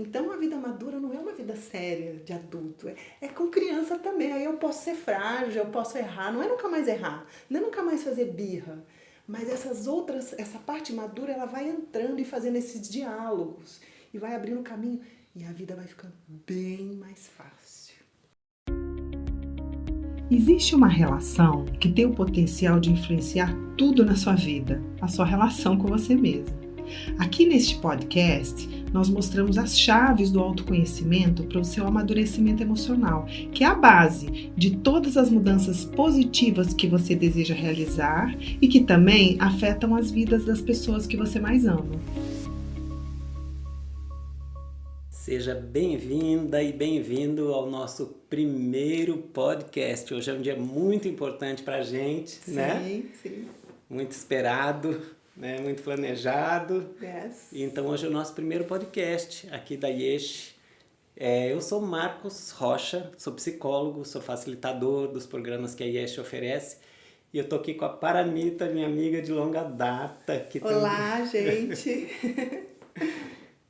Então a vida madura não é uma vida séria de adulto, é com criança também. Aí eu posso ser frágil, eu posso errar, não é nunca mais errar, não é nunca mais fazer birra. Mas essa parte madura, ela vai entrando e fazendo esses diálogos e vai abrindo caminho e a vida vai ficando bem mais fácil. Existe uma relação que tem o potencial de influenciar tudo na sua vida, a sua relação com você mesmo. Aqui neste podcast, nós mostramos as chaves do autoconhecimento para o seu amadurecimento emocional, que é a base de todas as mudanças positivas que você deseja realizar e que também afetam as vidas das pessoas que você mais ama. Seja bem-vinda e bem-vindo ao nosso primeiro podcast. Hoje é um dia muito importante para a gente, né? Sim. Muito esperado, né? Muito planejado. Yes. Então hoje é o nosso primeiro podcast aqui da IESH. Eu sou Marcos Rocha, sou psicólogo, sou facilitador dos programas que a IESH oferece. E eu tô aqui com a Paramita, minha amiga de longa data. Olá, gente!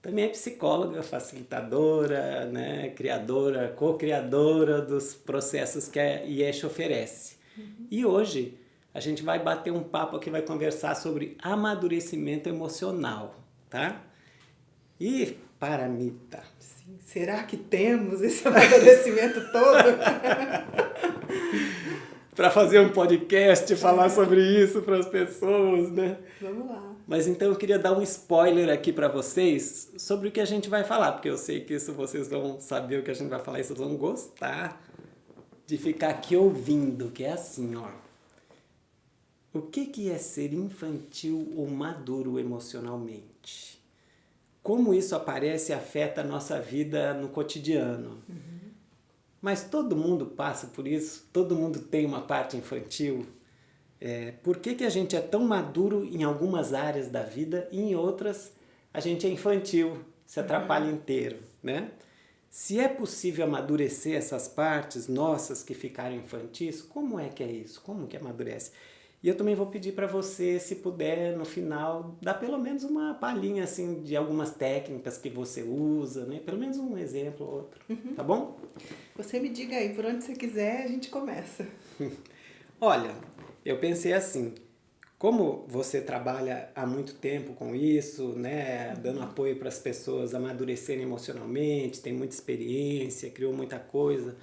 Também é psicóloga, facilitadora, né, criadora, co-criadora dos processos que a IESH oferece. E hoje a gente vai bater um papo aqui, vai conversar sobre amadurecimento emocional, tá? E Paramita. Sim, será que temos esse amadurecimento todo? Para fazer um podcast, falar sobre isso para as pessoas, né? Vamos lá. Mas então eu queria dar um spoiler aqui para vocês sobre o que a gente vai falar, porque eu sei que isso vocês vão saber o que a gente vai falar e vocês vão gostar de ficar aqui ouvindo, que é assim, ó. O que é ser infantil ou maduro emocionalmente? Como isso aparece e afeta a nossa vida no cotidiano? Mas todo mundo passa por isso, todo mundo tem uma parte infantil. Por que a gente é tão maduro em algumas áreas da vida e em outras a gente é infantil, se atrapalha inteiro, né? Se é possível amadurecer essas partes nossas que ficaram infantis, como é que é isso? Como que amadurece? E eu também vou pedir para você, se puder, no final, dar pelo menos uma palhinha assim, de algumas técnicas que você usa, né? Pelo menos um exemplo ou outro, tá bom? Você me diga aí, por onde você quiser, a gente começa. Olha, eu pensei assim, como você trabalha há muito tempo com isso, né, dando apoio para as pessoas amadurecerem emocionalmente, tem muita experiência, criou muita coisa,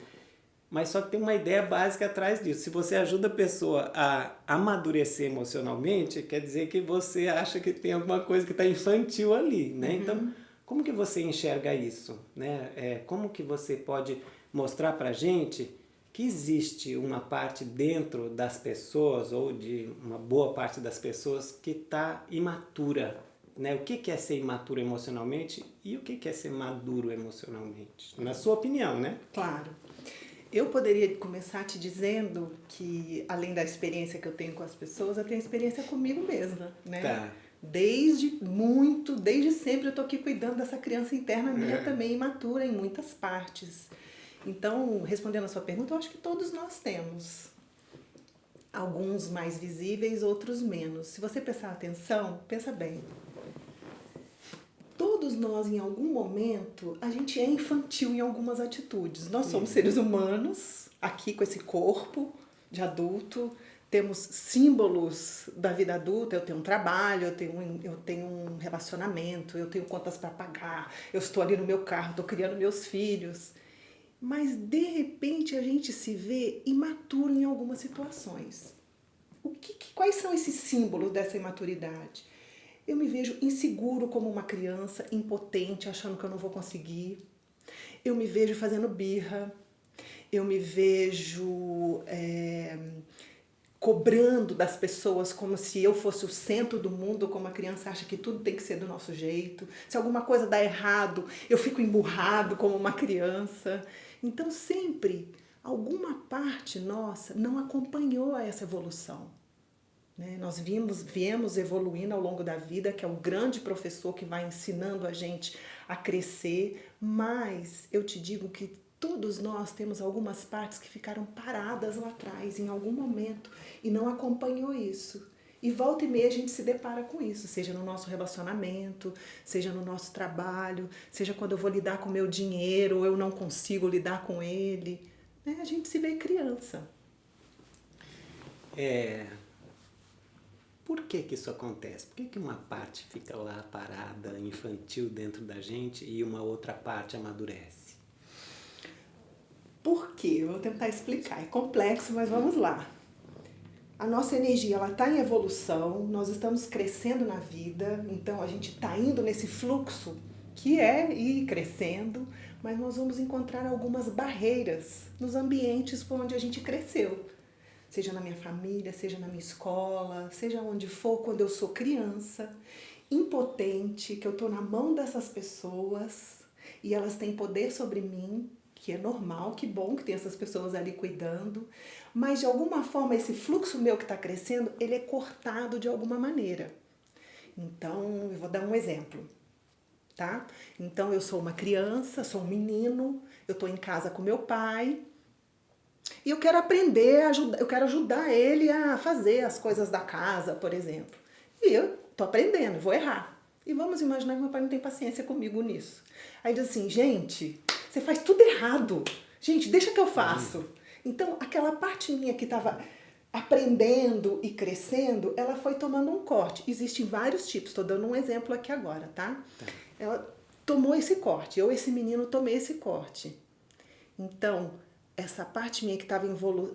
mas só que tem uma ideia básica atrás disso. Se você ajuda a pessoa a amadurecer emocionalmente, quer dizer que você acha que tem alguma coisa que está infantil ali, né? Então, como que você enxerga isso, né? Como que você pode mostrar para a gente que existe uma parte dentro das pessoas, ou de uma boa parte das pessoas, que está imatura, né? O que é ser imaturo emocionalmente e o que é ser maduro emocionalmente? Na sua opinião, né? Claro. Eu poderia começar te dizendo que, além da experiência que eu tenho com as pessoas, eu tenho experiência comigo mesma, né? Tá. Desde sempre eu tô aqui cuidando dessa criança interna minha também, imatura em muitas partes. Então, respondendo a sua pergunta, eu acho que todos nós temos. Alguns mais visíveis, outros menos. Se você prestar atenção, pensa bem. Todos nós, em algum momento, a gente é infantil em algumas atitudes. Nós somos seres humanos, aqui com esse corpo de adulto, temos símbolos da vida adulta. Eu tenho um trabalho, eu tenho um relacionamento, eu tenho contas para pagar, eu estou ali no meu carro, estou criando meus filhos. Mas, de repente, a gente se vê imaturo em algumas situações. Quais são esses símbolos dessa imaturidade? Eu me vejo inseguro como uma criança, impotente, achando que eu não vou conseguir. Eu me vejo fazendo birra. Eu me vejo cobrando das pessoas como se eu fosse o centro do mundo, como a criança acha que tudo tem que ser do nosso jeito. Se alguma coisa dá errado, eu fico emburrado como uma criança. Então, sempre, alguma parte nossa não acompanhou essa evolução. Nós viemos evoluindo ao longo da vida, que é o grande professor que vai ensinando a gente a crescer, mas eu te digo que todos nós temos algumas partes que ficaram paradas lá atrás, em algum momento, e não acompanhou isso. E volta e meia a gente se depara com isso, seja no nosso relacionamento, seja no nosso trabalho, seja quando eu vou lidar com o meu dinheiro, ou eu não consigo lidar com ele. Né? A gente se vê criança. Por que isso acontece? Por que uma parte fica lá parada, infantil dentro da gente e uma outra parte amadurece? Por quê? Eu vou tentar explicar. É complexo, mas vamos lá. A nossa energia ela está em evolução, nós estamos crescendo na vida, então a gente está indo nesse fluxo que é ir crescendo, mas nós vamos encontrar algumas barreiras nos ambientes por onde a gente cresceu. Seja na minha família, seja na minha escola, seja onde for, quando eu sou criança, impotente, que eu estou na mão dessas pessoas e elas têm poder sobre mim, que é normal, que bom que tem essas pessoas ali cuidando, mas de alguma forma esse fluxo meu que está crescendo, ele é cortado de alguma maneira. Então, eu vou dar um exemplo, tá? Então, eu sou uma criança, sou um menino, eu estou em casa com meu pai e eu quero aprender, eu quero ajudar ele a fazer as coisas da casa, por exemplo. E eu estou aprendendo, vou errar. E vamos imaginar que meu pai não tem paciência comigo nisso. Aí diz assim, gente, você faz tudo errado. Gente, deixa que eu faço. Então, aquela parte minha que estava aprendendo e crescendo, ela foi tomando um corte. Existem vários tipos, estou dando um exemplo aqui agora, tá? Ela tomou esse corte, esse menino tomei esse corte. Então, essa parte minha que estava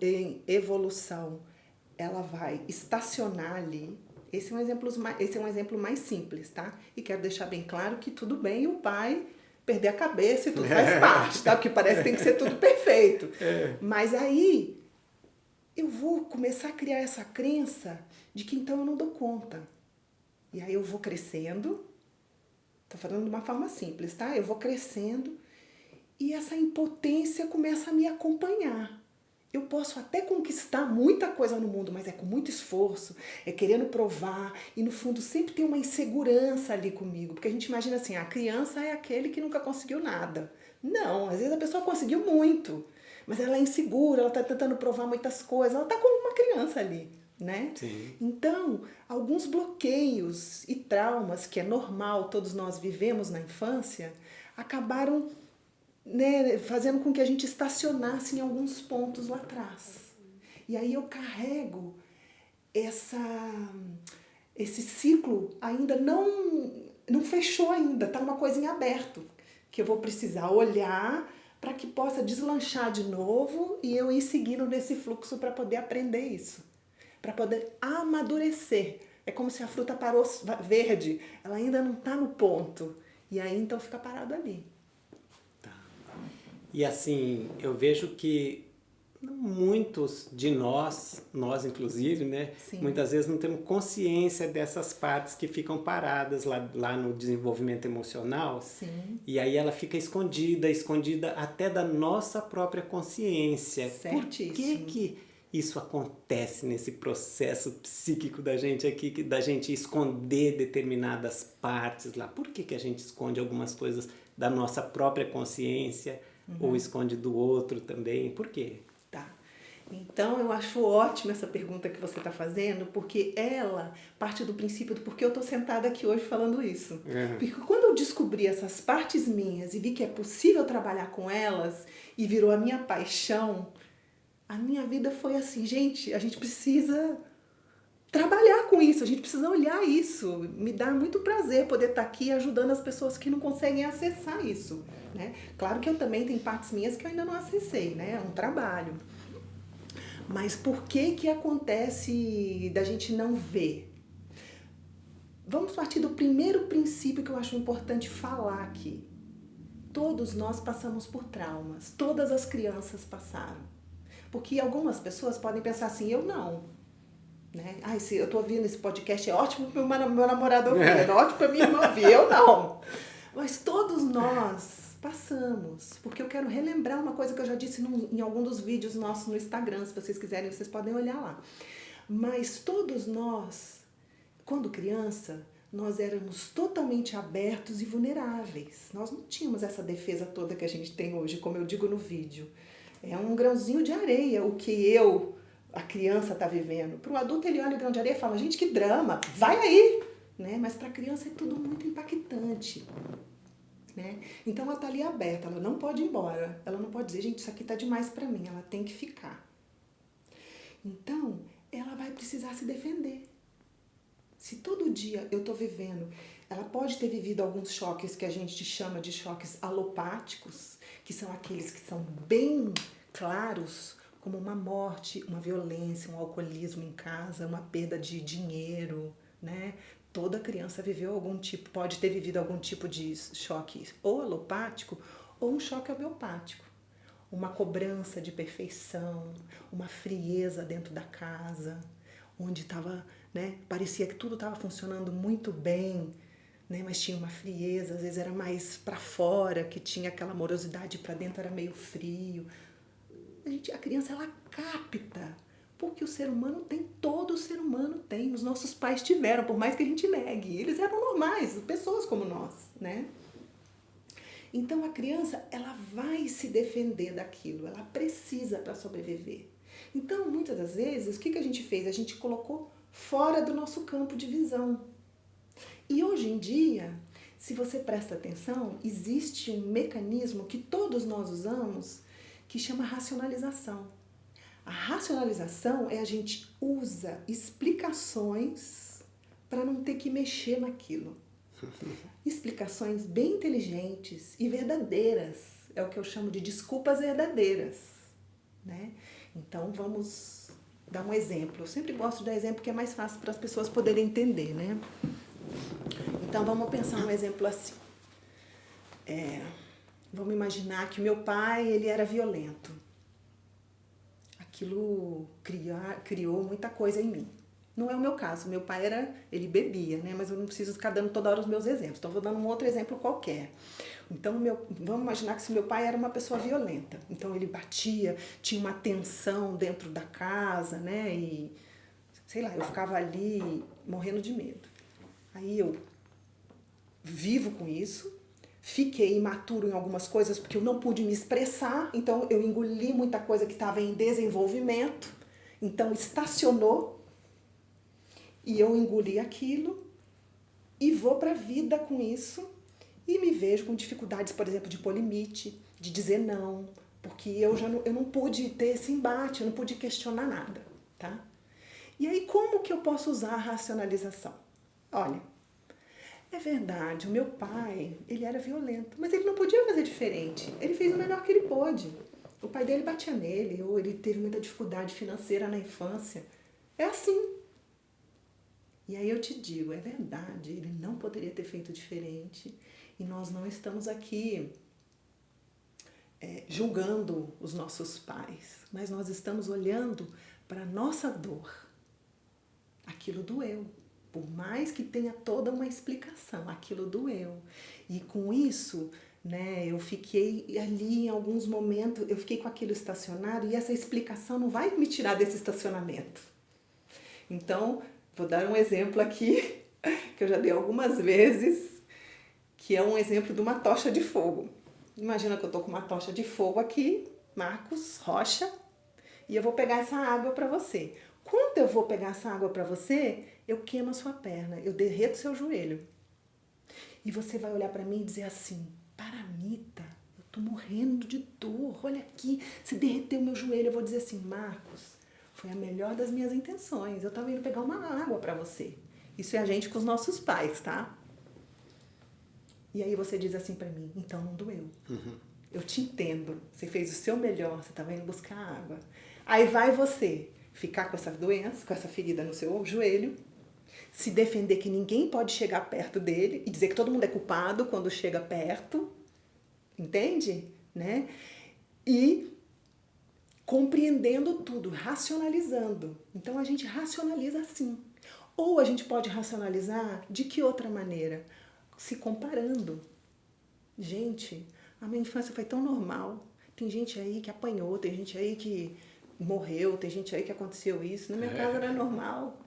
em evolução, ela vai estacionar ali. Esse é um exemplo mais simples, tá? E quero deixar bem claro que tudo bem o pai perder a cabeça e tudo faz parte, tá? Porque parece que tem que ser tudo perfeito. Mas aí eu vou começar a criar essa crença de que então eu não dou conta. E aí eu vou crescendo, tô falando de uma forma simples, tá? Eu vou crescendo e essa impotência começa a me acompanhar. Eu posso até conquistar muita coisa no mundo, mas é com muito esforço, é querendo provar, e no fundo sempre tem uma insegurança ali comigo, porque a gente imagina assim, a criança é aquele que nunca conseguiu nada. Não, às vezes a pessoa conseguiu muito, mas ela é insegura, ela está tentando provar muitas coisas, ela está como uma criança ali, né? Sim. Então, alguns bloqueios e traumas, que é normal, todos nós vivemos na infância, acabaram fazendo com que a gente estacionasse em alguns pontos lá atrás. E aí eu carrego esse ciclo ainda não fechou ainda, tá uma coisa em aberto, que eu vou precisar olhar para que possa deslanchar de novo e eu ir seguindo nesse fluxo para poder aprender isso, para poder amadurecer. É como se a fruta parou verde, ela ainda não está no ponto, e aí então fica parado ali. E assim, eu vejo que muitos de nós inclusive, né? Sim. Muitas vezes não temos consciência dessas partes que ficam paradas lá no desenvolvimento emocional. Sim. E aí ela fica escondida até da nossa própria consciência. Certíssimo. Por que isso acontece nesse processo psíquico da gente aqui, da gente esconder determinadas partes lá? Por que a gente esconde algumas coisas da nossa própria consciência? Ou esconde do outro também? Por quê? Tá. Então, eu acho ótima essa pergunta que você está fazendo, porque ela parte do princípio do porquê eu estou sentada aqui hoje falando isso. Porque quando eu descobri essas partes minhas e vi que é possível trabalhar com elas e virou a minha paixão, a minha vida foi assim, gente, a gente precisa trabalhar com isso, a gente precisa olhar isso. Me dá muito prazer poder estar aqui ajudando as pessoas que não conseguem acessar isso, né? Claro que eu também tenho partes minhas que eu ainda não acessei, né? É um trabalho. Mas por que acontece da gente não ver? Vamos partir do primeiro princípio que eu acho importante falar aqui. Todos nós passamos por traumas, todas as crianças passaram. Porque algumas pessoas podem pensar assim, eu não. Né? Se eu tô ouvindo esse podcast, é ótimo para o meu namorado ouvir, é ótimo para minha irmã ouvir, eu não. Mas todos nós passamos, porque eu quero relembrar uma coisa que eu já disse em algum dos vídeos nossos no Instagram, se vocês quiserem, vocês podem olhar lá. Mas todos nós, quando criança, nós éramos totalmente abertos e vulneráveis. Nós não tínhamos essa defesa toda que a gente tem hoje, como eu digo no vídeo. É um grãozinho de areia o que eu, a criança está vivendo. Para o adulto, ele olha o grão de areia e fala, gente, que drama, vai aí! Né? Mas para a criança é tudo muito impactante. Né? Então ela está ali aberta, ela não pode ir embora. Ela não pode dizer, gente, isso aqui está demais para mim, ela tem que ficar. Então, ela vai precisar se defender. Se todo dia eu estou vivendo, ela pode ter vivido alguns choques que a gente chama de choques alopáticos, que são aqueles que são bem claros, como uma morte, uma violência, um alcoolismo em casa, uma perda de dinheiro, né? Toda criança viveu pode ter vivido algum tipo de choque ou alopático ou um choque homeopático. Uma cobrança de perfeição, uma frieza dentro da casa, onde estava, né, parecia que tudo estava funcionando muito bem, né, mas tinha uma frieza, às vezes era mais para fora, que tinha aquela amorosidade, para dentro era meio frio. A criança, ela capta, porque o ser humano tem, todo ser humano tem, os nossos pais tiveram, por mais que a gente negue, eles eram normais, pessoas como nós, né? Então a criança, ela vai se defender daquilo, ela precisa para sobreviver. Então, muitas das vezes, o que a gente fez? A gente colocou fora do nosso campo de visão. E hoje em dia, se você presta atenção, existe um mecanismo que todos nós usamos que chama racionalização. A racionalização é a gente usa explicações para não ter que mexer naquilo. Explicações bem inteligentes e verdadeiras. É o que eu chamo de desculpas verdadeiras. Né? Então, vamos dar um exemplo. Eu sempre gosto de dar exemplo que é mais fácil para as pessoas poderem entender. Né? Então, vamos pensar um exemplo assim. Vamos imaginar que o meu pai, ele era violento. Aquilo criou muita coisa em mim. Não é o meu caso. Meu pai ele bebia, né? Mas eu não preciso ficar dando toda hora os meus exemplos. Então, vou dando um outro exemplo qualquer. Então, vamos imaginar que se meu pai era uma pessoa violenta. Então, ele batia, tinha uma tensão dentro da casa, né? E, sei lá, eu ficava ali morrendo de medo. Aí eu vivo com isso. Fiquei imaturo em algumas coisas porque eu não pude me expressar. Então, eu engoli muita coisa que estava em desenvolvimento. Então, estacionou. E eu engoli aquilo e vou para a vida com isso e me vejo com dificuldades, por exemplo, de pôr limite, de dizer não, porque eu não pude ter esse embate, eu não pude questionar nada, tá? E aí, como que eu posso usar a racionalização? Olha, é verdade, o meu pai, ele era violento, mas ele não podia fazer diferente, ele fez o melhor que ele pôde. O pai dele batia nele, ou ele teve muita dificuldade financeira na infância. É assim. E aí eu te digo, é verdade, ele não poderia ter feito diferente e nós não estamos aqui julgando os nossos pais, mas nós estamos olhando para a nossa dor. Aquilo doeu, por mais que tenha toda uma explicação, aquilo doeu. E com isso, né, eu fiquei ali em alguns momentos, eu fiquei com aquilo estacionado e essa explicação não vai me tirar desse estacionamento. Então, vou dar um exemplo aqui, que eu já dei algumas vezes, que é um exemplo de uma tocha de fogo. Imagina que eu estou com uma tocha de fogo aqui, Marcos Rocha, e eu vou pegar essa água para você. Quando eu vou pegar essa água para você, eu queimo a sua perna, eu derreto seu joelho. E você vai olhar para mim e dizer assim, Paramita, eu estou morrendo de dor, olha aqui, se derreter o meu joelho, eu vou dizer assim, Marcos, foi a melhor das minhas intenções. Eu estava indo pegar uma água para você. Isso é a gente com os nossos pais, tá? E aí você diz assim para mim, então não doeu. Uhum. Eu te entendo. Você fez o seu melhor, você estava indo buscar água. Aí vai você ficar com essa doença, com essa ferida no seu joelho, se defender que ninguém pode chegar perto dele e dizer que todo mundo é culpado quando chega perto. Entende? Né? E compreendendo tudo, racionalizando. Então a gente racionaliza assim. Ou a gente pode racionalizar de que outra maneira? Se comparando. Gente, a minha infância foi tão normal. Tem gente aí que apanhou, tem gente aí que morreu, tem gente aí que aconteceu isso. Na minha casa era normal.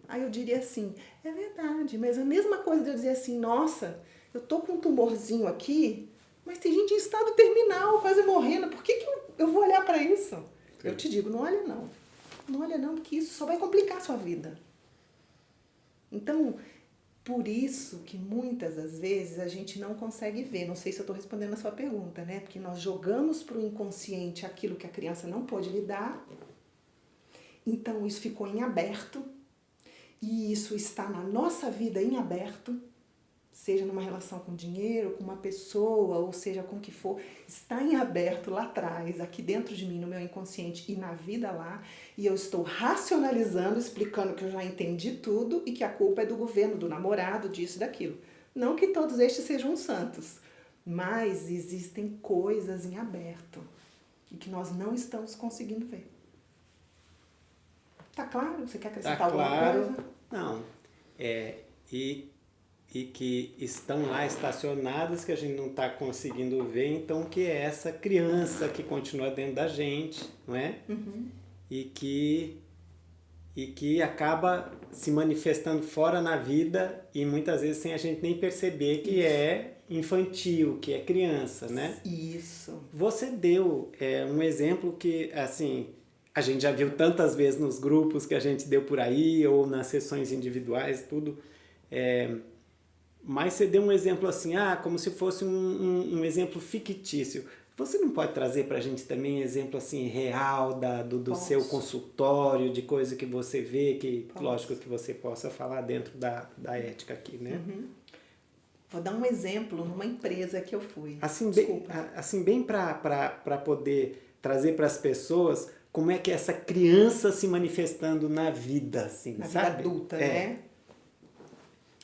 Aí eu diria assim, é verdade, mas a mesma coisa de eu dizer assim, nossa, eu tô com um tumorzinho aqui, mas tem gente em estado terminal, quase morrendo, por que eu vou olhar para isso? Eu te digo, não olha não. Não olha não, porque isso só vai complicar a sua vida. Então, por isso que muitas das vezes a gente não consegue ver. Não sei se eu estou respondendo a sua pergunta, né? Porque nós jogamos para o inconsciente aquilo que a criança não pôde lidar. Então, isso ficou em aberto. E isso está na nossa vida em aberto. Seja numa relação com dinheiro, com uma pessoa, ou seja com o que for, está em aberto lá atrás, aqui dentro de mim, no meu inconsciente e na vida lá, e eu estou racionalizando, explicando que eu já entendi tudo e que a culpa é do governo, do namorado, disso e daquilo. Não que todos estes sejam santos, mas existem coisas em aberto e que nós não estamos conseguindo ver. Tá claro? Você quer acrescentar alguma coisa? Não. E que estão lá estacionadas, que a gente não está conseguindo ver, então que é essa criança que continua dentro da gente, não é? Uhum. E que acaba se manifestando fora na vida e muitas vezes sem a gente nem perceber que é infantil, que é criança, né? Isso. Você deu um exemplo que, assim, a gente já viu tantas vezes nos grupos que a gente deu por aí, ou nas sessões individuais, tudo. Mas você deu um exemplo assim, como se fosse um exemplo fictício. Você não pode trazer para a gente também exemplo assim real do seu consultório, de coisa que você vê, que lógico que você possa falar dentro da ética aqui, né? Uhum. Vou dar um exemplo numa empresa que eu fui. Assim bem para poder trazer para as pessoas como é que é essa criança se manifestando na vida, assim, na sabe? vida adulta, né?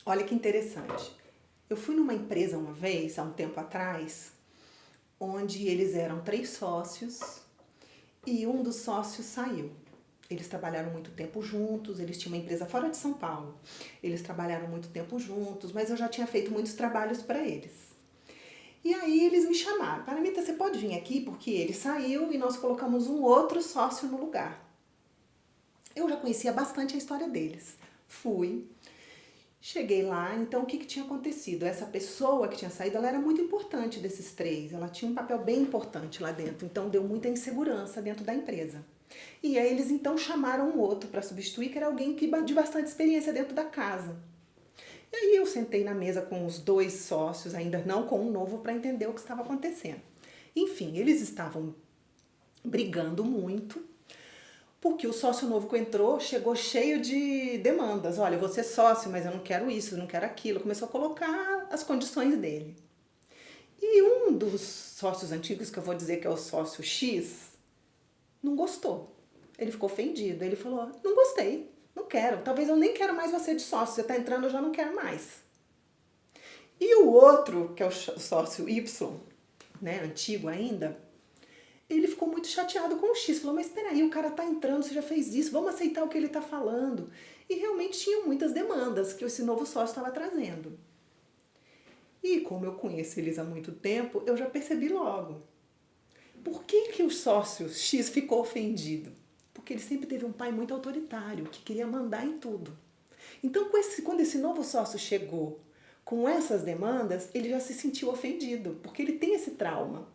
Olha que interessante. Eu fui numa empresa uma vez, há um tempo atrás, onde eles eram 3 sócios e um dos sócios saiu. Eles trabalharam muito tempo juntos, eles tinham uma empresa fora de São Paulo. Eles trabalharam muito tempo juntos, mas eu já tinha feito muitos trabalhos para eles. E aí eles me chamaram. Paramita, você pode vir aqui? Porque ele saiu e nós colocamos um outro sócio no lugar. Eu já conhecia bastante a história deles. Fui. Cheguei lá, então o que tinha acontecido? Essa pessoa que tinha saído, ela era muito importante desses 3, ela tinha um papel bem importante lá dentro, então deu muita insegurança dentro da empresa. E aí eles então chamaram um outro para substituir, que era alguém de bastante experiência dentro da casa. E aí eu sentei na mesa com os 2 sócios, ainda não com um novo, para entender o que estava acontecendo. Enfim, eles estavam brigando muito, porque o sócio novo que entrou chegou cheio de demandas. Olha, eu vou ser sócio, mas eu não quero isso, eu não quero aquilo. Começou a colocar as condições dele. E um dos sócios antigos, que eu vou dizer que é o sócio X, não gostou. Ele ficou ofendido. Ele falou, não gostei, não quero. Talvez eu nem quero mais você de sócio. Você está entrando, eu já não quero mais. E o outro, que é o sócio Y, né, antigo ainda, ele ficou muito chateado com o X, falou, mas espera aí, o cara tá entrando, você já fez isso, vamos aceitar o que ele tá falando. E realmente tinha muitas demandas que esse novo sócio estava trazendo. E como eu conheço eles há muito tempo, eu já percebi logo. Por que o sócio X ficou ofendido? Porque ele sempre teve um pai muito autoritário, que queria mandar em tudo. Então, quando esse novo sócio chegou com essas demandas, ele já se sentiu ofendido, porque ele tem esse trauma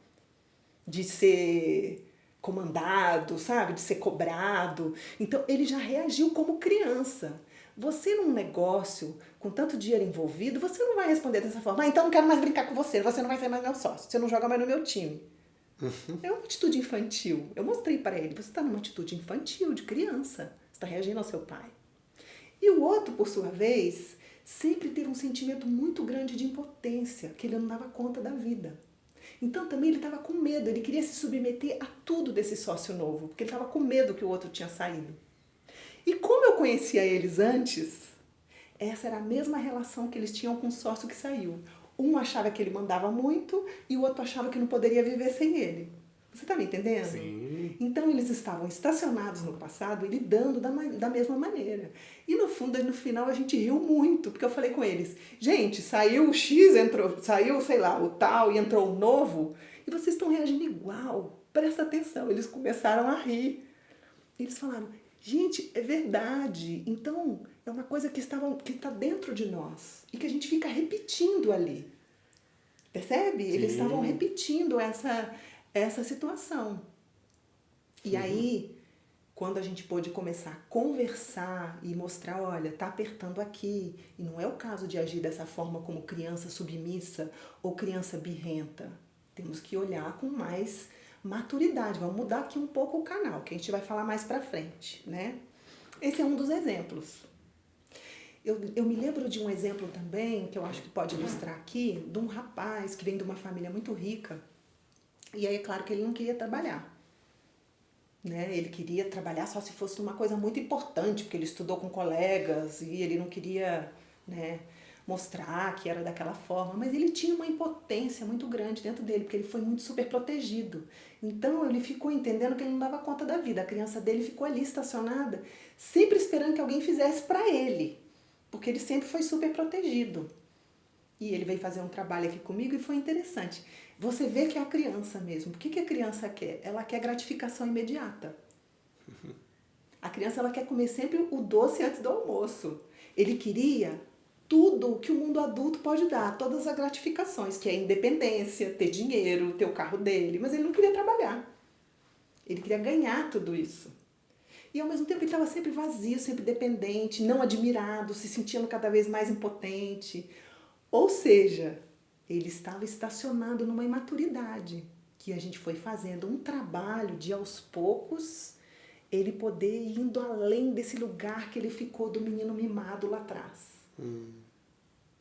de ser comandado, sabe? De ser cobrado. Então, ele já reagiu como criança. Você num negócio com tanto dinheiro envolvido, você não vai responder dessa forma. Então não quero mais brincar com você, você não vai ser mais meu sócio, você não joga mais no meu time. É uma atitude infantil. Eu mostrei para ele, você está numa atitude infantil, de criança. Você está reagindo ao seu pai. E o outro, por sua vez, sempre teve um sentimento muito grande de impotência, que ele não dava conta da vida. Então também ele estava com medo, ele queria se submeter a tudo desse sócio novo, porque ele estava com medo que o outro tinha saído. E como eu conhecia eles antes, essa era a mesma relação que eles tinham com o sócio que saiu. Um achava que ele mandava muito e o outro achava que não poderia viver sem ele. Você está me entendendo? Sim. Então eles estavam estacionados no passado e lidando da mesma maneira. E no fundo, no final, a gente riu muito, porque eu falei com eles, gente, saiu o X, saiu, sei lá, o tal e entrou o novo, e vocês estão reagindo igual. Presta atenção. Eles começaram a rir. Eles falaram, gente, é verdade. Então, é uma coisa que está dentro de nós e que a gente fica repetindo ali. Percebe? Sim. Eles estavam repetindo essa situação. E aí, quando a gente pôde começar a conversar e mostrar, olha, tá apertando aqui, e não é o caso de agir dessa forma como criança submissa ou criança birrenta. Temos que olhar com mais maturidade. Vamos mudar aqui um pouco o canal, que a gente vai falar mais pra frente, né? Esse é um dos exemplos. Eu me lembro de um exemplo também, que eu acho que pode ilustrar aqui, de um rapaz que vem de uma família muito rica, e aí é claro que ele não queria trabalhar. Né? Ele queria trabalhar só se fosse uma coisa muito importante, porque ele estudou com colegas e ele não queria, né, mostrar que era daquela forma, mas ele tinha uma impotência muito grande dentro dele, porque ele foi muito super protegido. Então ele ficou entendendo que ele não dava conta da vida. A criança dele ficou ali estacionada, sempre esperando que alguém fizesse para ele, porque ele sempre foi super protegido. E ele veio fazer um trabalho aqui comigo e foi interessante. Você vê que é a criança mesmo. O que a criança quer? Ela quer gratificação imediata. A criança ela quer comer sempre o doce antes do almoço. Ele queria tudo que o mundo adulto pode dar, todas as gratificações, que é independência, ter dinheiro, ter o carro dele, mas ele não queria trabalhar. Ele queria ganhar tudo isso. E ao mesmo tempo ele estava sempre vazio, sempre dependente, não admirado, se sentindo cada vez mais impotente. Ou seja, ele estava estacionado numa imaturidade, que a gente foi fazendo um trabalho de aos poucos ele poder ir indo além desse lugar que ele ficou do menino mimado lá atrás.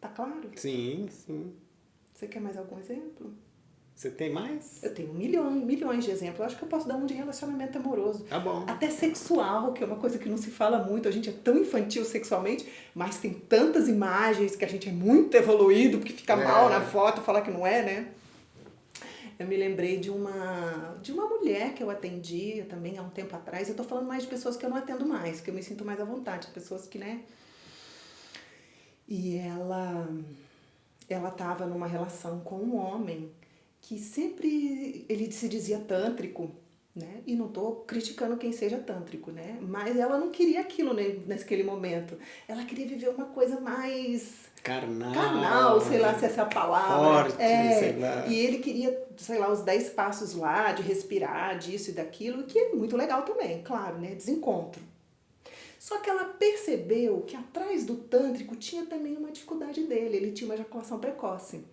Tá claro? Sim, sim. Você quer mais algum exemplo? Você tem mais? Eu tenho milhões de exemplos. Eu acho que eu posso dar um de relacionamento amoroso. Tá bom. Até sexual, que é uma coisa que não se fala muito. A gente é tão infantil sexualmente, mas tem tantas imagens que a gente é muito evoluído, porque fica mal na foto falar que não é, né? Eu me lembrei de uma mulher que eu atendia também há um tempo atrás. Eu tô falando mais de pessoas que eu não atendo mais, que eu me sinto mais à vontade. Pessoas que, né? E ela tava numa relação com um homem que sempre ele se dizia tântrico, né? E não tô criticando quem seja tântrico, né? Mas ela não queria aquilo naquele momento. Ela queria viver uma coisa mais carnal, sei lá se essa é a palavra. Forte, sei lá. E ele queria, sei lá, os 10 passos lá, de respirar, disso e daquilo, que é muito legal também, claro, né? Desencontro. Só que ela percebeu que atrás do tântrico tinha também uma dificuldade dele. Ele tinha uma ejaculação precoce.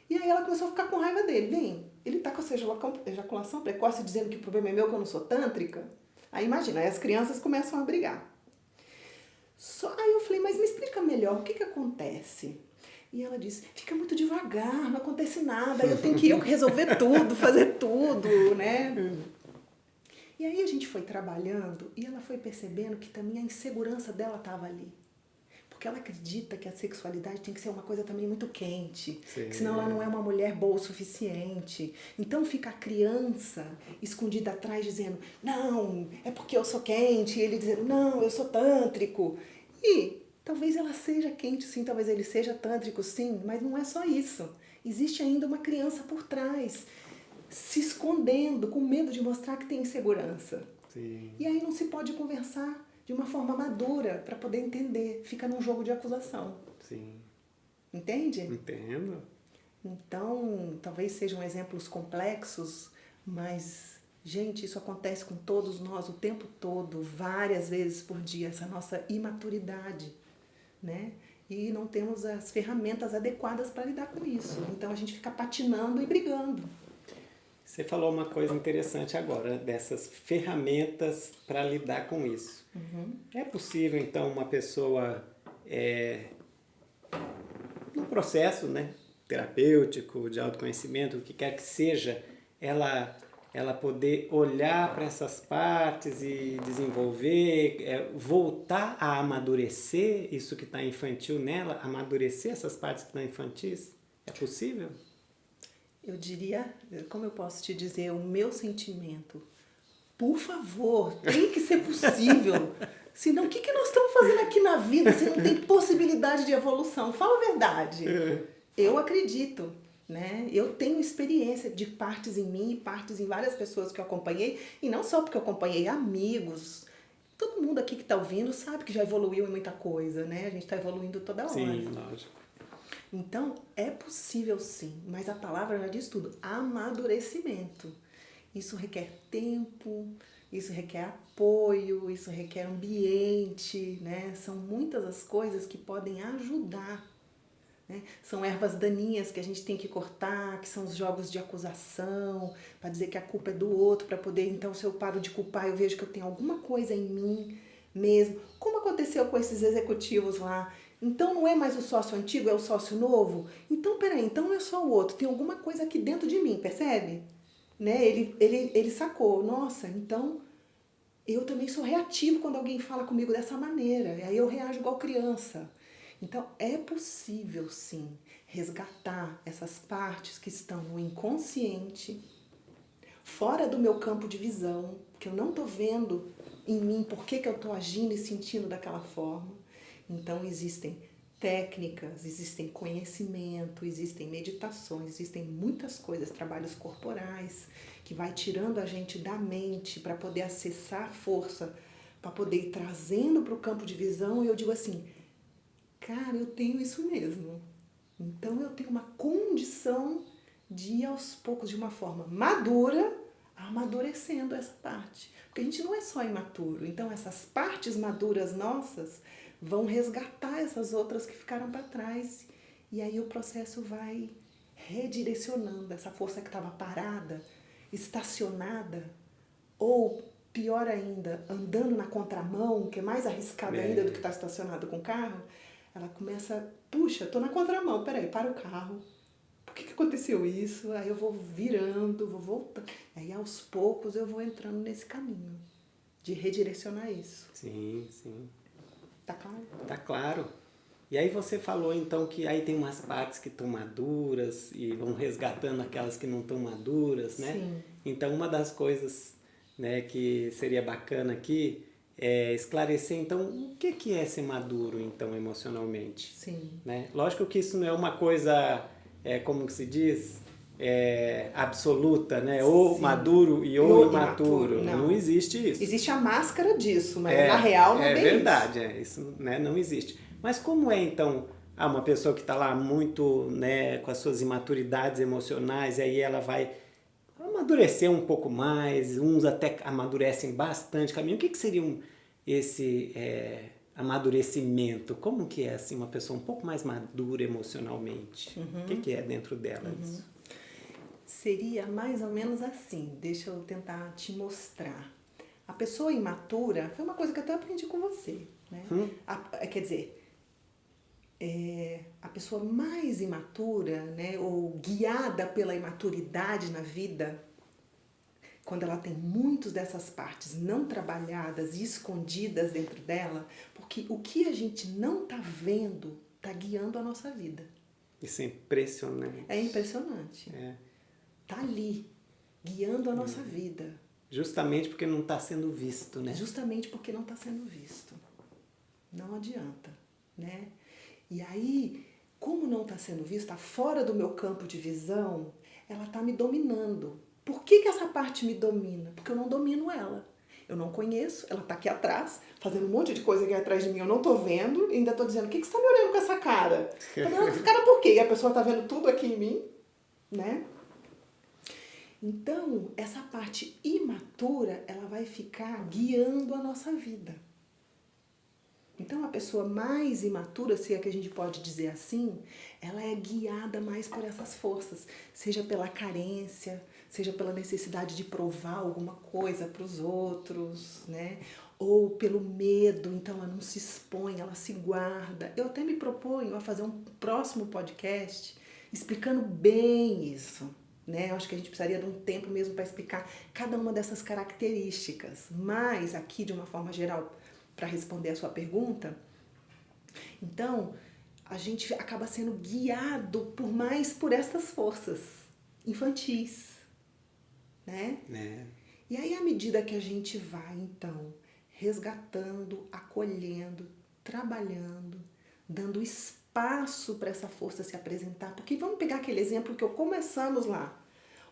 E aí ela começou a ficar com raiva dele. Bem, ele tá com essa ejaculação precoce dizendo que o problema é meu, que eu não sou tântrica. Aí imagina, aí as crianças começam a brigar. Aí eu falei, mas me explica melhor, o que acontece? E ela disse, fica muito devagar, não acontece nada, eu tenho que eu resolver tudo, fazer tudo, né? E aí a gente foi trabalhando e ela foi percebendo que também a insegurança dela estava ali. Porque ela acredita que a sexualidade tem que ser uma coisa também muito quente, que senão ela não é uma mulher boa o suficiente. Então fica a criança escondida atrás dizendo, não, é porque eu sou quente, e ele dizendo, não, eu sou tântrico. E talvez ela seja quente sim, talvez ele seja tântrico sim, mas não é só isso. Existe ainda uma criança por trás, se escondendo, com medo de mostrar que tem insegurança. Sim. E aí não se pode conversar de uma forma madura para poder entender. Fica num jogo de acusação. Sim. Entende? Entendo. Então, talvez sejam exemplos complexos, mas, gente, isso acontece com todos nós o tempo todo, várias vezes por dia, essa nossa imaturidade, né? E não temos as ferramentas adequadas para lidar com isso. Então, a gente fica patinando e brigando. Você falou uma coisa interessante agora, dessas ferramentas para lidar com isso. É possível, então, uma pessoa, no processo, né, terapêutico, de autoconhecimento, o que quer que seja, ela poder olhar para essas partes e desenvolver, voltar a amadurecer isso que está infantil nela, amadurecer essas partes que estão infantis? É possível? Eu diria, como eu posso te dizer, o meu sentimento. Por favor, tem que ser possível. Senão, o que nós estamos fazendo aqui na vida se não tem possibilidade de evolução? Fala a verdade. Eu acredito, né? Eu tenho experiência de partes em mim e partes em várias pessoas que eu acompanhei. E não só porque eu acompanhei amigos. Todo mundo aqui que está ouvindo sabe que já evoluiu em muita coisa, né? A gente está evoluindo toda hora. Sim, lógico. Então, é possível sim, mas a palavra já diz tudo, amadurecimento. Isso requer tempo, isso requer apoio, isso requer ambiente, né? São muitas as coisas que podem ajudar, né? São ervas daninhas que a gente tem que cortar, que são os jogos de acusação, para dizer que a culpa é do outro, para poder, então, se eu paro de culpar, eu vejo que eu tenho alguma coisa em mim mesmo. Como aconteceu com esses executivos lá? Então não é mais o sócio antigo, é o sócio novo? Então, peraí, então não é só o outro, tem alguma coisa aqui dentro de mim, percebe? Né? Ele sacou, nossa, então eu também sou reativo quando alguém fala comigo dessa maneira, e aí eu reajo igual criança. Então é possível sim resgatar essas partes que estão no inconsciente, fora do meu campo de visão, que eu não estou vendo em mim por que eu estou agindo e sentindo daquela forma. Então existem técnicas, existem conhecimento, existem meditações, existem muitas coisas, trabalhos corporais, que vai tirando a gente da mente para poder acessar a força, para poder ir trazendo para o campo de visão. E eu digo assim, cara, eu tenho isso mesmo. Então eu tenho uma condição de ir aos poucos, de uma forma madura, amadurecendo essa parte. Porque a gente não é só imaturo. Então essas partes maduras nossas vão resgatar essas outras que ficaram para trás. E aí o processo vai redirecionando essa força que estava parada, estacionada, ou pior ainda, andando na contramão, que é mais arriscado ainda do que estar estacionado com o carro. Ela começa, puxa, tô na contramão, peraí, para o carro. Por que aconteceu isso? Aí eu vou virando, vou voltando. Aí aos poucos eu vou entrando nesse caminho de redirecionar isso. Sim, sim. Tá claro? Tá claro. E aí você falou então que aí tem umas partes que estão maduras e vão resgatando aquelas que não estão maduras, né? Sim. Então uma das coisas, né, que seria bacana aqui é esclarecer então o que é ser maduro então emocionalmente. Sim. Né? Lógico que isso não é uma coisa, como que se diz, absoluta, né? Ou Sim. maduro e ou imaturo. Não existe isso. Existe a máscara disso, mas na real não é bem verdade, isso né, não existe. Mas como é então uma pessoa que está lá muito, né, com as suas imaturidades emocionais, e aí ela vai amadurecer um pouco mais, uns até amadurecem bastante caminho. O que seria esse amadurecimento? Como que é assim, uma pessoa um pouco mais madura emocionalmente? O que é dentro dela isso? Seria mais ou menos assim, deixa eu tentar te mostrar. A pessoa imatura, foi uma coisa que eu até aprendi com você, né? Quer dizer, a pessoa mais imatura, né, ou guiada pela imaturidade na vida, quando ela tem muitas dessas partes não trabalhadas e escondidas dentro dela, porque o que a gente não está vendo está guiando a nossa vida. Isso é impressionante. É impressionante. Tá ali, guiando a nossa vida. Justamente porque não está sendo visto, né? Justamente porque não está sendo visto. Não adianta, né? E aí, como não está sendo visto, está fora do meu campo de visão, ela está me dominando. Por que essa parte me domina? Porque eu não domino ela. Eu não conheço, ela está aqui atrás, fazendo um monte de coisa aqui atrás de mim, eu não estou vendo, e ainda estou dizendo, o que você está me olhando com essa cara? Está me olhando com essa cara por quê? E a pessoa está vendo tudo aqui em mim, né? Então, essa parte imatura, ela vai ficar guiando a nossa vida. Então, a pessoa mais imatura, se é que a gente pode dizer assim, ela é guiada mais por essas forças, seja pela carência, seja pela necessidade de provar alguma coisa para os outros, né? Ou pelo medo, então ela não se expõe, ela se guarda. Eu até me proponho a fazer um próximo podcast explicando bem isso, né? Eu acho que a gente precisaria de um tempo mesmo para explicar cada uma dessas características, mas aqui de uma forma geral, para responder a sua pergunta, então a gente acaba sendo guiado por essas forças infantis, né? E aí, à medida que a gente vai, então, resgatando, acolhendo, trabalhando, dando espaço para essa força se apresentar, porque vamos pegar aquele exemplo que começamos lá.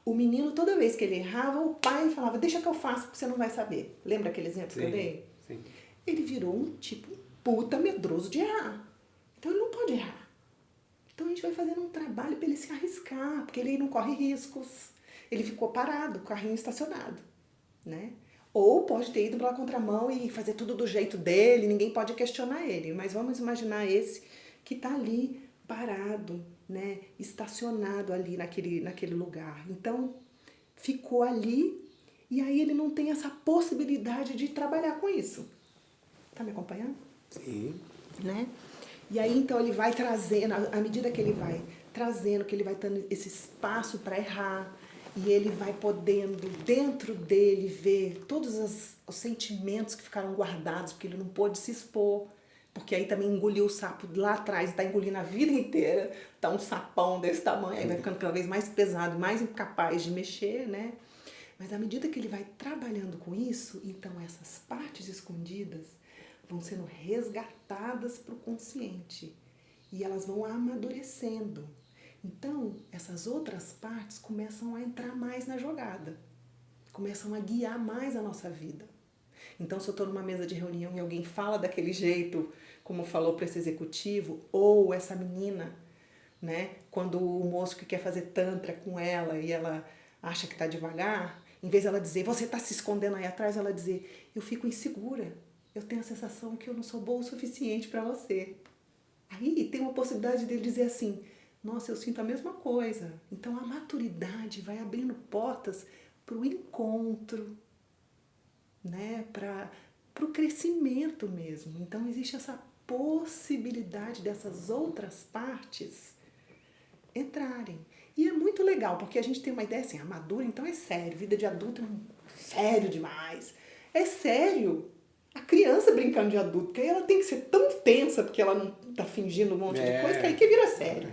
O menino, toda vez que ele errava, o pai falava, deixa que eu faço, porque você não vai saber. Lembra aquele exemplo que eu dei? Sim. Ele virou um tipo puta medroso de errar. Então ele não pode errar. Então a gente vai fazendo um trabalho para ele se arriscar, porque ele não corre riscos. ele ficou parado, o carrinho estacionado, né? Ou pode ter ido pela contramão e fazer tudo do jeito dele, ninguém pode questionar ele. Mas vamos imaginar esse que está ali parado, né? Estacionado ali naquele lugar. Então, ficou ali e aí ele não tem essa possibilidade de trabalhar com isso. Tá me acompanhando? Sim. Né? E aí, então, ele vai trazendo, à medida que ele vai trazendo, que ele vai tendo esse espaço para errar, e ele vai podendo, dentro dele, ver todos os sentimentos que ficaram guardados, porque ele não pôde se expor, porque aí também engoliu o sapo lá atrás, está engolindo a vida inteira, tá um sapão desse tamanho, aí vai ficando cada vez mais pesado, mais incapaz de mexer, né? Mas à medida que ele vai trabalhando com isso, então essas partes escondidas vão sendo resgatadas para o consciente e elas vão amadurecendo. Então, essas outras partes começam a entrar mais na jogada, começam a guiar mais a nossa vida. Então, se eu estou numa mesa de reunião e alguém fala daquele jeito, como falou para esse executivo, ou essa menina, né, quando o moço que quer fazer tantra com ela e ela acha que está devagar, em vez de ela dizer, você está se escondendo aí atrás, ela dizer, eu fico insegura, eu tenho a sensação que eu não sou boa o suficiente para você. Aí tem uma possibilidade dele dizer assim, nossa, eu sinto a mesma coisa. Então a maturidade vai abrindo portas para o encontro, né? Para o crescimento mesmo. Então existe essa possibilidade dessas outras partes entrarem. E é muito legal, porque a gente tem uma ideia assim, a madura então é sério, vida de adulto é sério demais. É sério. A criança brincando de adulto, porque aí ela tem que ser tão tensa, porque ela não tá fingindo um monte de coisa, que aí que vira sério.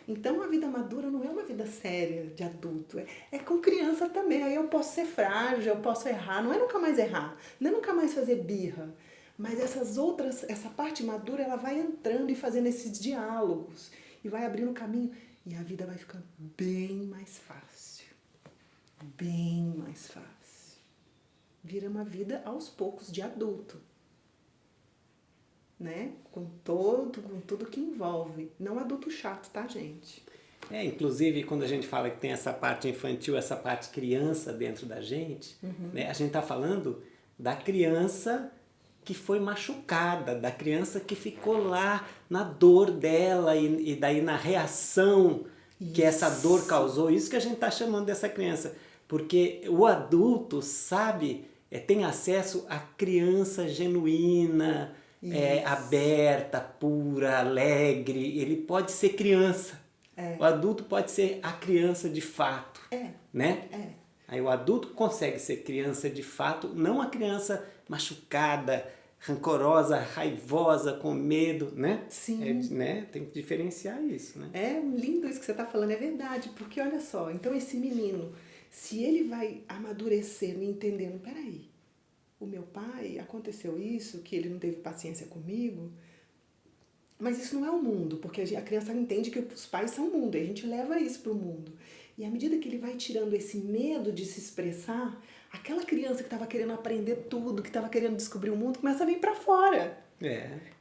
Então a vida madura não é uma vida séria de adulto, é com criança também. Aí eu posso ser frágil, eu posso errar, não é nunca mais errar, não é nunca mais fazer birra. Mas essa parte madura, ela vai entrando e fazendo esses diálogos, e vai abrindo o caminho, e a vida vai ficando bem mais fácil. Bem mais fácil. Vira uma vida aos poucos de adulto, né? Com tudo que envolve. Não adulto chato, tá, gente? Inclusive, quando a gente fala que tem essa parte infantil, essa parte criança dentro da gente, né? A gente tá falando da criança que foi machucada, da criança que ficou lá na dor dela e daí na reação que essa dor causou. Isso que a gente tá chamando dessa criança. Porque o adulto sabe, tem acesso à criança genuína, aberta, pura, alegre. Ele pode ser criança. O adulto pode ser a criança de fato. Né? Aí o adulto consegue ser criança de fato, não a criança machucada, rancorosa, raivosa, com medo, né? Sim. Né? Tem que diferenciar isso, né? É lindo isso que você está falando, é verdade. Porque olha só, então esse menino, se ele vai amadurecendo e entendendo, peraí, o meu pai, aconteceu isso, que ele não teve paciência comigo, mas isso não é o mundo, porque a criança entende que os pais são o mundo, e a gente leva isso para o mundo. E à medida que ele vai tirando esse medo de se expressar, aquela criança que estava querendo aprender tudo, que estava querendo descobrir o mundo, começa a vir para fora.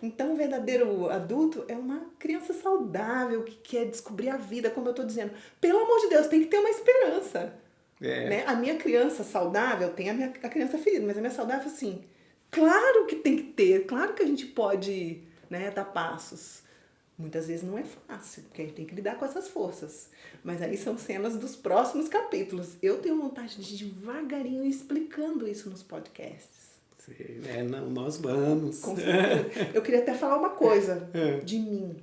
Então o verdadeiro adulto é uma criança saudável, que quer descobrir a vida, como eu estou dizendo. Pelo amor de Deus, tem que ter uma esperança. Né? A minha criança saudável tem a criança ferida, mas a minha saudável, assim, claro que tem que ter, claro que a gente pode, né, dar passos. Muitas vezes não é fácil, porque a gente tem que lidar com essas forças. Mas aí são cenas dos próximos capítulos. Eu tenho vontade de devagarinho ir explicando isso nos podcasts. Sim, não, nós vamos. Com certeza. Eu queria até falar uma coisa de mim.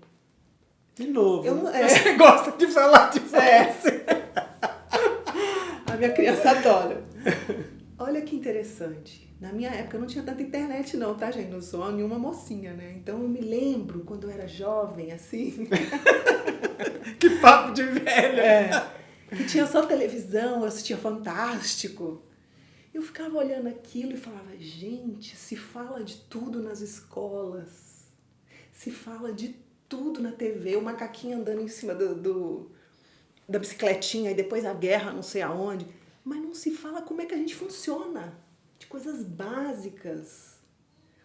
De novo. Você gosta de falar de você. A minha criança adora. Olha que interessante. Na minha época não tinha tanta internet não, tá, gente? Não sou nenhuma mocinha, né? Então eu me lembro quando eu era jovem, assim. Que papo de velha! Que tinha só televisão, eu assistia Fantástico. Eu ficava olhando aquilo e falava, gente, se fala de tudo nas escolas. Se fala de tudo na TV. O macaquinho andando em cima da bicicletinha e depois a guerra não sei aonde. Mas não se fala como é que a gente funciona. De coisas básicas.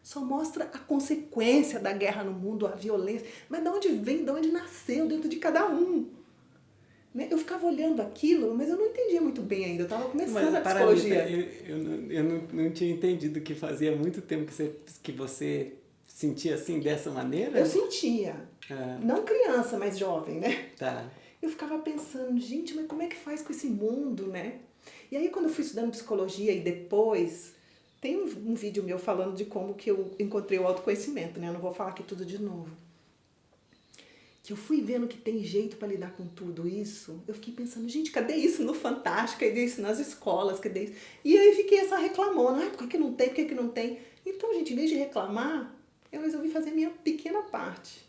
Só mostra a consequência da guerra no mundo, a violência. Mas de onde vem, de onde nasceu dentro de cada um. Né? Eu ficava olhando aquilo, mas eu não entendia muito bem ainda. Eu estava começando a para mim, psicologia. eu não tinha entendido que fazia muito tempo que você sentia assim, dessa maneira. Eu sentia. Não criança, mas jovem, né? Tá. Eu ficava pensando, gente, mas como é que faz com esse mundo, né? E aí, quando eu fui estudando psicologia e depois... Tem um vídeo meu falando de como que eu encontrei o autoconhecimento, né? Eu não vou falar aqui tudo de novo. Que eu fui vendo que tem jeito para lidar com tudo isso. Eu fiquei pensando, gente, cadê isso no Fantástico? Cadê isso nas escolas? Cadê isso? E aí fiquei essa reclamando. Por que não tem? Por que não tem? Então, gente, em vez de reclamar, eu resolvi fazer a minha pequena parte.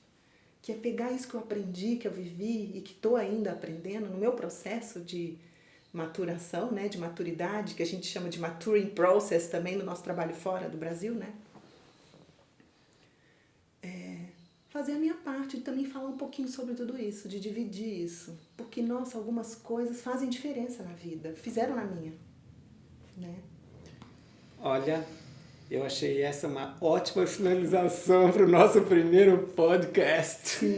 Que é pegar isso que eu aprendi, que eu vivi e que estou ainda aprendendo no meu processo de maturação, né, de maturidade, que a gente chama de maturing process também no nosso trabalho fora do Brasil, né? Fazer a minha parte e também falar um pouquinho sobre tudo isso, de dividir isso. Porque, nossa, algumas coisas fazem diferença na vida, fizeram na minha, né? Olha, eu achei essa uma ótima finalização para o nosso primeiro podcast. Sim.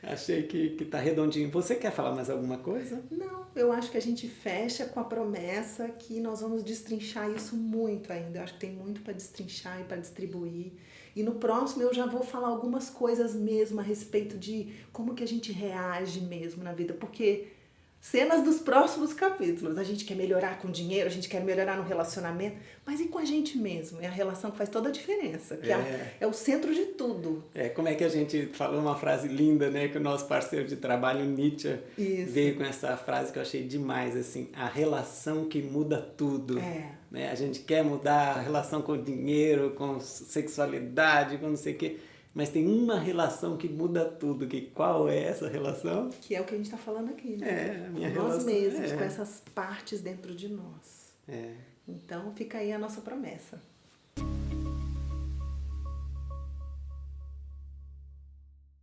Achei que tá redondinho. Você quer falar mais alguma coisa? Não, eu acho que a gente fecha com a promessa que nós vamos destrinchar isso muito ainda. Eu acho que tem muito para destrinchar e para distribuir. E no próximo eu já vou falar algumas coisas mesmo a respeito de como que a gente reage mesmo na vida. Porque cenas dos próximos capítulos, a gente quer melhorar com dinheiro, a gente quer melhorar no relacionamento, mas e com a gente mesmo? É a relação que faz toda a diferença, que é o centro de tudo. Como é que a gente falou uma frase linda, né? Que o nosso parceiro de trabalho, Nietzsche, veio com essa frase que eu achei demais, assim, a relação que muda tudo. Né? A gente quer mudar a relação com o dinheiro, com sexualidade, com não sei o quê, mas tem uma relação que muda tudo. Que qual é essa relação? Que é o que a gente está falando aqui, né? A minha com nós relação, mesmos, com essas partes dentro de nós. Então fica aí a nossa promessa.